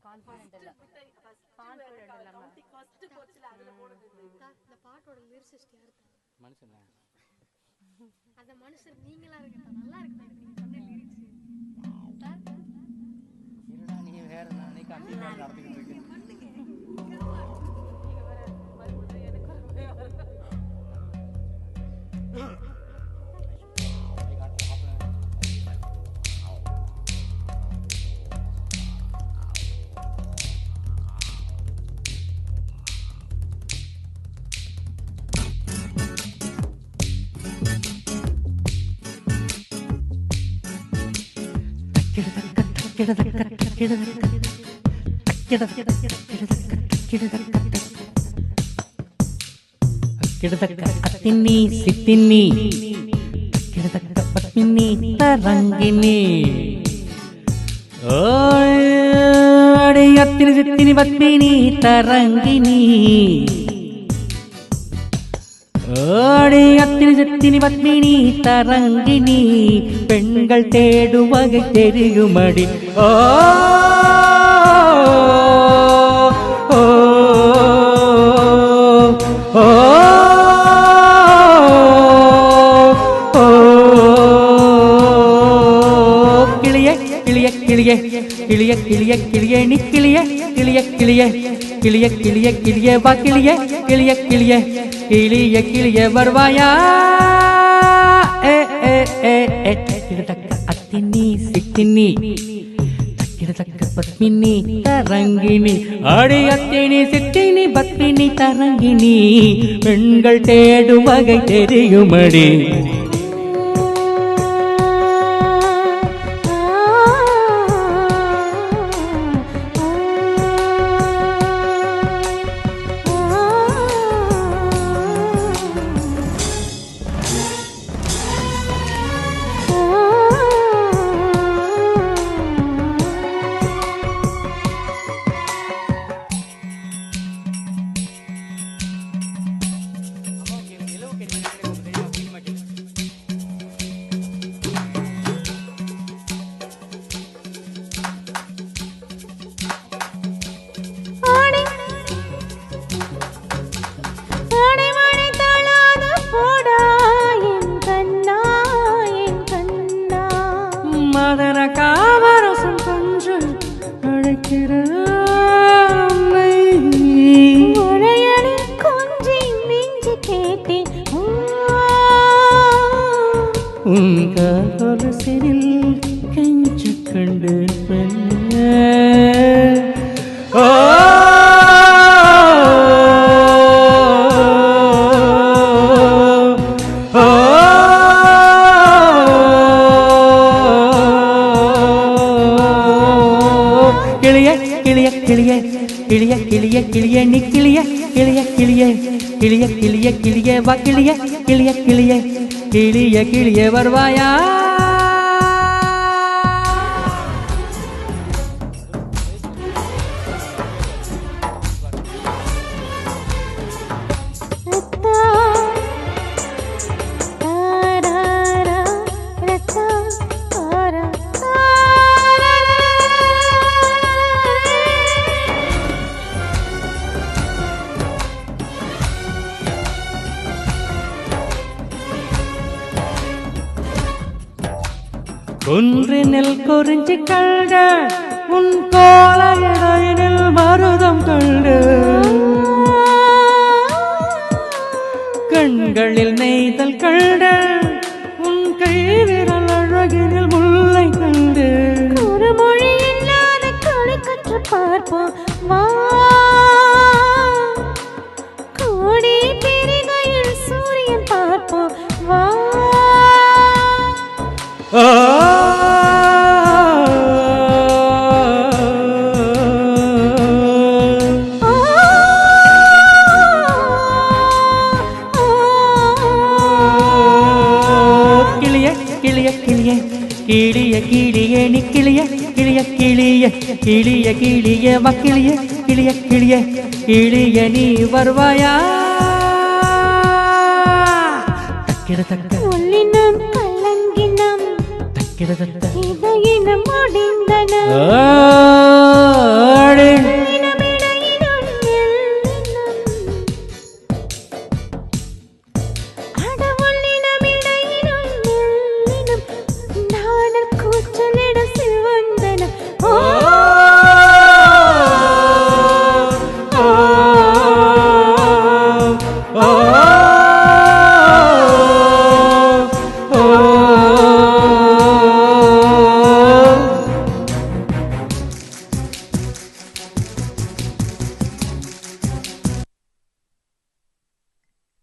Confident இல்ல இந்த பாட்டோட லிரிசிஸ்ட் யாரு? மனுஷன் அந்த மனுஷன் நீங்களா இருக்கா? நல்லா இருக்கு நீங்க சொன்ன லிரிக்ஸ். இருடா நீ வேற நானே கம்பி வேற நடந்துக்கிட்டு இருக்கேன். நீங்க வேற மறுபடியும் எனக்கு அத்தினி சித்தினி பத்மினி தரங்கினி அத்தினி சித்தினி பத்மினி தரங்கினி அத்தினி சித்தினி பத்மினி தரங்கினி பெண்கள் தேடும் வகை தெரியுமடி. ஓ கிளிய கிளிய கிளிய கிளிய கிளிய கிளிய நீ கிளிய கிளிய கிளிய கிளிய கிளிய கிளிய வா கிளிய கிளிய கிளிய கிளிய கிளிய வருவாயா. அத்தினி சித்தினி பத்மினி தரங்கினி அடி அத்தினி சித்தினி பத்மினி தரங்கினி பெண்கள் தேடும் வகை தெரியுமடி. மதன காமரசம் கொஞ்சம் அழைக்கிறேன் கொஞ்சம் மிஞ்சி கேட்டேன் உன் காதலில் கெஞ்சு கண்டு பெண்ணே. ஓ கிளிய கிளிய கிளிய கிளிய கிளிய கிளிய நீ கிளிய கிளிய கிளிய கிளிய கிளிய கிளிய வா கிளிய கிளிய கிளிய கிளிய கிளிய வருவாயா. குன்றினில் குறிஞ்சி கண்ட உன் கோலையிடையினில் மருதம் கண்டு கண்களில் நெய்தல் கண்ட உன் கை விரல் அழகினில் முல்லை கண்டு ஒரு மொழி இல்லாத களி கற்று பார்ப்போம் வா கோடி பெருகையில் சூரியன் பார்ப்போம் வா. கிளிய கிளிய நீ கிளிய கிளிய கிளிய கிளிய கிளிய வக்கிளிய கிளிய கிளிய கிளிய நீ வருவாயா. சொல்லினம் கலங்கினம் இதயினம் முடிந்தன